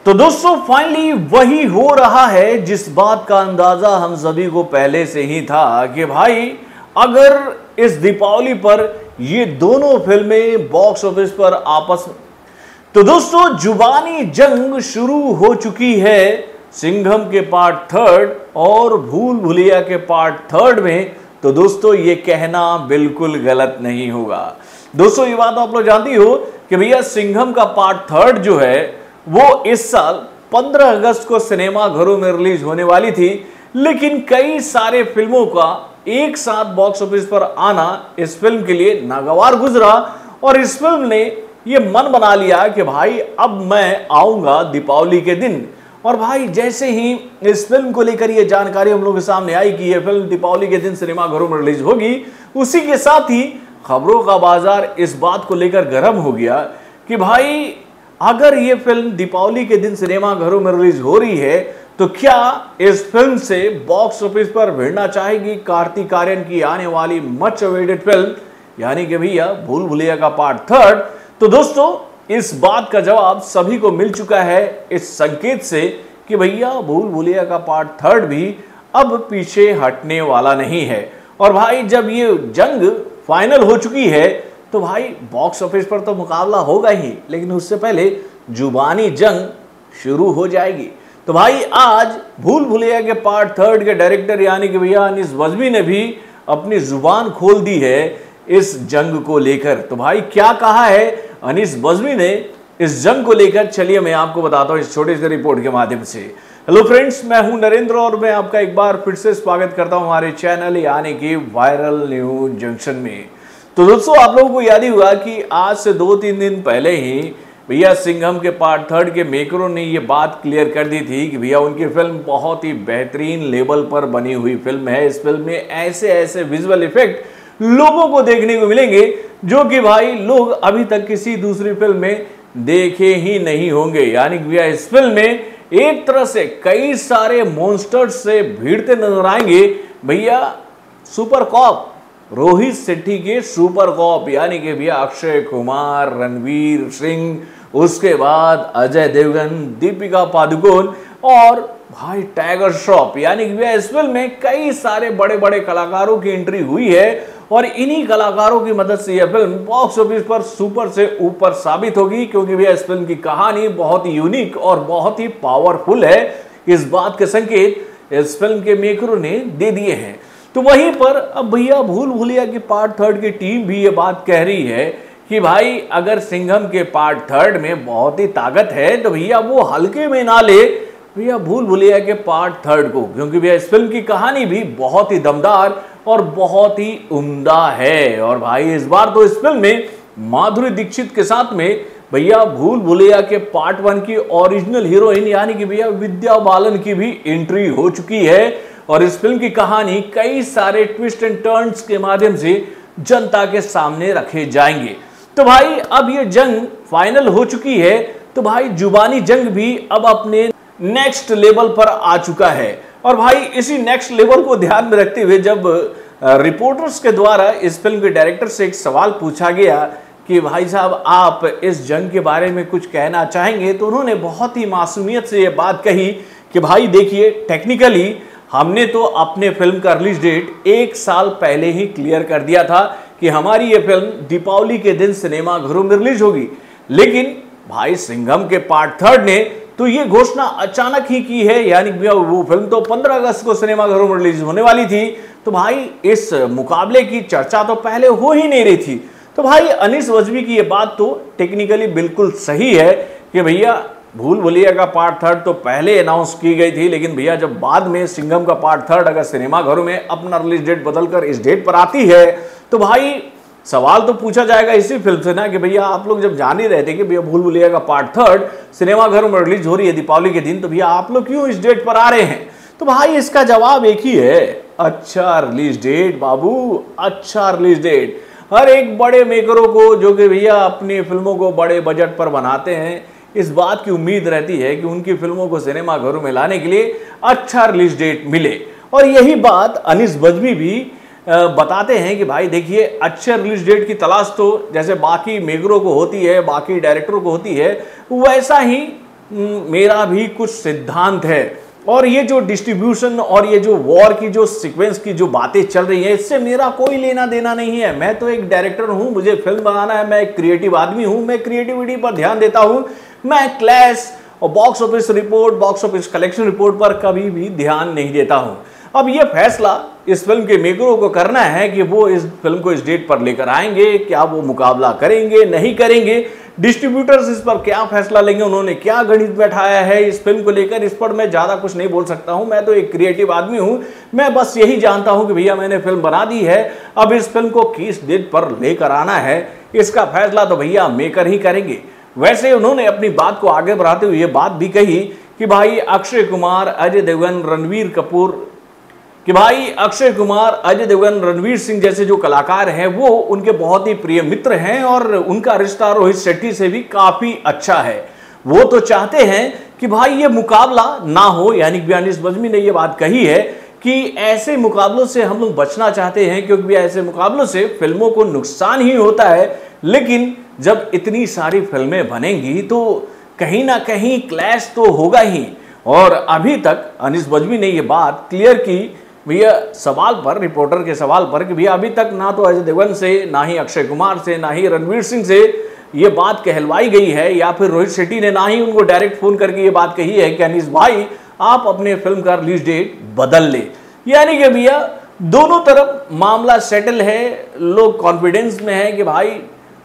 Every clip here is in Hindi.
तो दोस्तों फाइनली वही हो रहा है जिस बात का अंदाजा हम सभी को पहले से ही था कि भाई अगर इस दीपावली पर ये दोनों फिल्में बॉक्स ऑफिस पर आपस में, तो दोस्तों जुबानी जंग शुरू हो चुकी है सिंघम के पार्ट थर्ड और भूल भुलैया के पार्ट थर्ड में। तो दोस्तों ये कहना बिल्कुल गलत नहीं होगा। दोस्तों ये बात आप लोग जानती हो कि भैया सिंघम का पार्ट थर्ड जो है वो इस साल 15 अगस्त को सिनेमा घरों में रिलीज होने वाली थी, लेकिन कई सारे फिल्मों का एक साथ बॉक्स ऑफिस पर आना इस फिल्म के लिए नागवार गुजरा और इस फिल्म ने ये मन बना लिया कि भाई अब मैं आऊंगा दीपावली के दिन। और भाई जैसे ही इस फिल्म को लेकर ये जानकारी हम लोगों के सामने आई कि ये फिल्म दीपावली के दिन सिनेमा घरों में रिलीज होगी, उसी के साथ ही खबरों का बाजार इस बात को लेकर गर्म हो गया कि भाई अगर ये फिल्म दीपावली के दिन सिनेमा घरों में रिलीज हो रही है तो क्या इस फिल्म से बॉक्स ऑफिस पर भिड़ना चाहेगी कार्तिक आर्यन की आने वाली मच अवेटेड फिल्म यानी कि भैया भूल भुलैया का पार्ट थर्ड। तो दोस्तों इस बात का जवाब सभी को मिल चुका है इस संकेत से कि भैया भूल भुलैया का पार्ट थर्ड भी अब पीछे हटने वाला नहीं है। और भाई जब ये जंग फाइनल हो चुकी है तो भाई बॉक्स ऑफिस पर तो मुकाबला होगा ही, लेकिन उससे पहले जुबानी जंग शुरू हो जाएगी। तो भाई आज भूल भुलैया के पार्ट थर्ड के डायरेक्टर यानी कि भैया अनीस बज्मी ने भी अपनी जुबान खोल दी है इस जंग को लेकर। तो भाई क्या कहा है अनीस बज्मी ने इस जंग को लेकर, चलिए मैं आपको बताता हूं इस छोटे से रिपोर्ट के माध्यम से। हेलो फ्रेंड्स, मैं हूं नरेंद्र और मैं आपका एक बार फिर से स्वागत करता हूं हमारे चैनल यानी कि वायरल न्यूज जंक्शन में। तो दोस्तों आप लोगों को याद ही होगा कि आज से 2-3 दिन पहले ही भैया सिंघम के पार्ट थर्ड के मेकरों ने ये बात क्लियर कर दी थी कि भैया उनकी फिल्म बहुत ही बेहतरीन लेवल पर बनी हुई फिल्म है। इस फिल्म में ऐसे ऐसे विजुअल इफेक्ट लोगों को देखने को मिलेंगे जो कि भाई लोग अभी तक किसी दूसरी फिल्म में देखे ही नहीं होंगे। यानी कि भैया इस फिल्म में एक तरह से कई सारे मॉन्स्टर्स से भिड़ते नजर आएंगे। भैया सुपर कॉप रोहित शेट्टी के सुपर कॉप यानी कि भैया अक्षय कुमार, रणवीर सिंह, उसके बाद अजय देवगन, दीपिका पादुकोण और भाई टाइगर श्रॉफ यानी कि भैया इस फिल्म में कई सारे बड़े बड़े कलाकारों की एंट्री हुई है और इन्हीं कलाकारों की मदद से यह फिल्म बॉक्स ऑफिस पर सुपर से ऊपर साबित होगी, क्योंकि भैया इस फिल्म की कहानी बहुत ही यूनिक और बहुत ही पावरफुल है। इस बात के संकेत इस फिल्म के मेकरों ने दे दिए हैं। तो वहीं पर अब भैया भूल भुलैया के पार्ट थर्ड की टीम भी ये बात कह रही है कि भाई अगर सिंघम के पार्ट थर्ड में बहुत ही ताकत है तो भैया वो हल्के में ना ले भैया भूल भुलैया के पार्ट थर्ड को, क्योंकि भैया इस फिल्म की कहानी भी बहुत ही दमदार और बहुत ही उम्दा है। और भाई इस बार तो इस फिल्म में माधुरी दीक्षित के साथ में भैया भूल भुलैया के पार्ट वन की ओरिजिनल हीरोइन यानी कि भैया विद्या बालन की भी एंट्री हो चुकी है और इस फिल्म की कहानी कई सारे ट्विस्ट एंड टर्न्स के माध्यम से जनता के सामने रखे जाएंगे। तो भाई अब ये जंग फाइनल हो चुकी है तो भाई जुबानी जंग भी अब अपने नेक्स्ट लेवल पर आ चुका है। और भाई इसी नेक्स्ट लेवल को ध्यान में रखते हुए जब रिपोर्टर्स के द्वारा इस फिल्म के डायरेक्टर से एक सवाल पूछा गया कि भाई साहब आप इस जंग के बारे में कुछ कहना चाहेंगे, तो उन्होंने बहुत ही मासूमियत से ये बात कही कि भाई देखिए टेक्निकली हमने तो अपने फिल्म का रिलीज डेट 1 साल पहले ही क्लियर कर दिया था कि हमारी ये फिल्म दीपावली के दिन सिनेमा घरों में रिलीज होगी, लेकिन भाई सिंघम के पार्ट थर्ड ने तो ये घोषणा अचानक ही की है। यानी वो फिल्म तो 15 अगस्त को सिनेमा घरों में रिलीज होने वाली थी, तो भाई इस मुकाबले की चर्चा तो पहले हो ही नहीं रही थी। तो भाई अनीस बज्मी की ये बात तो टेक्निकली बिल्कुल सही है कि भैया भूल भुलैया का पार्ट थर्ड तो पहले अनाउंस की गई थी, लेकिन भैया जब बाद में सिंघम का पार्ट थर्ड अगर सिनेमा घरों में अपना रिलीज डेट बदलकर इस डेट पर आती है तो भाई सवाल तो पूछा जाएगा इसी फिल्म से ना कि भैया आप लोग जब जान ही रहे थे कि भैया भूल भुलैया का पार्ट थर्ड सिनेमा घरों में रिलीज हो रही है दीपावली के दिन, तो भैया आप लोग क्यों इस डेट पर आ रहे हैं? तो भाई इसका जवाब एक ही है, अच्छा रिलीज डेट बाबू, अच्छा रिलीज डेट। हर एक बड़े मेकरों को जो कि भैया अपनी फिल्मों को बड़े बजट पर बनाते हैं इस बात की उम्मीद रहती है कि उनकी फिल्मों को सिनेमा घरों में लाने के लिए अच्छा रिलीज डेट मिले। और यही बात अनीस बज्मी भी बताते हैं कि भाई देखिए अच्छे रिलीज डेट की तलाश तो जैसे बाकी मेकरों को होती है, बाकी डायरेक्टरों को होती है, वैसा ही मेरा भी कुछ सिद्धांत है, और ये जो डिस्ट्रीब्यूशन और ये जो वॉर की जो सीक्वेंस की जो बातें चल रही है, इससे मेरा कोई लेना देना नहीं है। मैं तो एक डायरेक्टर हूं, मुझे फिल्म बनाना है, मैं एक क्रिएटिव आदमी हूं, मैं क्रिएटिविटी पर ध्यान देता हूं। मैं क्लैश और box office report, box office collection report पर कभी भी ध्यान नहीं देता हूं। अब ये फैसला इस फिल्म के मेकरों को करना है कि वो इस फिल्म को इस डेट पर लेकर आएंगे, क्या वो मुकाबला करेंगे, नहीं करेंगे। डिस्ट्रीब्यूटर्स इस पर क्या फैसला लेंगे, उन्होंने क्या गणित बैठाया है इस फिल्म को लेकर, इस पर मैं ज्यादा कुछ नहीं बोल सकता हूं। मैं तो एक क्रिएटिव आदमी हूं, मैं बस यही जानता हूं कि भैया मैंने फिल्म बना दी है, अब इस फिल्म को किस डेट पर लेकर आना है, इसका फैसला तो भैया मेकर ही करेंगे। वैसे उन्होंने अपनी बात को आगे बढ़ाते हुए ये बात भी कही कि भाई अक्षय कुमार, अजय देवगन, रणवीर सिंह जैसे जो कलाकार हैं वो उनके बहुत ही प्रिय मित्र हैं, और उनका रिश्ता रोहित शेट्टी से भी काफी अच्छा है। वो तो चाहते हैं कि भाई ये मुकाबला ना हो, यानी कि अनीस बज्मी ने ये बात कही है कि ऐसे मुकाबलों से हम लोग बचना चाहते हैं, क्योंकि ऐसे मुकाबलों से फिल्मों को नुकसान ही होता है। लेकिन जब इतनी सारी फिल्में बनेंगी तो कहीं ना कहीं क्लैश तो होगा ही। और अभी तक अनीस बज्मी ने ये बात क्लियर की भैया सवाल पर, रिपोर्टर के सवाल पर, कि भैया अभी तक ना तो अजय देवगन से, ना ही अक्षय कुमार से, ना ही रणवीर सिंह से ये बात कहलवाई गई है, या फिर रोहित शेट्टी ने ना ही उनको डायरेक्ट फोन करके ये बात कही है कि अनीस भाई आप अपने फिल्म का रिलीज डेट बदल ले। यानी कि भैया दोनों तरफ मामला सेटल है, लोग कॉन्फिडेंस में है कि भाई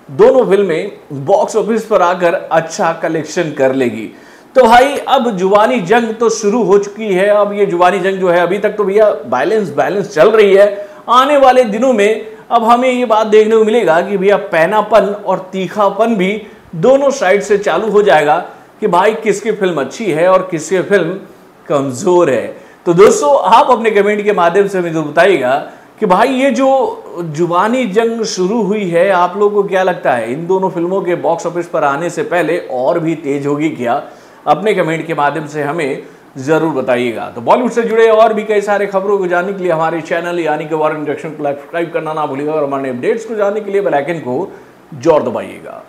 दोनों फिल्में बॉक्स ऑफिस पर आकर अच्छा कलेक्शन कर लेगी। तो भाई अब जुबानी जंग तो शुरू हो चुकी है। अब ये जुबानी जंग जो है, अभी तक तो भैया बैलेंस चल रही है। आने वाले दिनों में अब हमें ये बात देखने को मिलेगा कि भैया पैनापन और तीखापन भी दोनों साइड से चालू हो जाएगा कि भाई किसकी फिल्म अच्छी है और किसकी फिल्म कमजोर है। तो दोस्तों आप अपने कमेंट के माध्यम से मुझे बताइएगा कि भाई ये जो जुबानी जंग शुरू हुई है, आप लोगों को क्या लगता है इन दोनों फिल्मों के बॉक्स ऑफिस पर आने से पहले और भी तेज होगी क्या? अपने कमेंट के माध्यम से हमें जरूर बताइएगा। तो बॉलीवुड से जुड़े और भी कई सारे खबरों को जानने के लिए हमारे चैनल यानी कि वॉर इंडक्शन को सब्सक्राइब करना ना भूलिएगा, और हमारे अपडेट्स को जानने के लिए बेल आइकन को जोर दबाइएगा।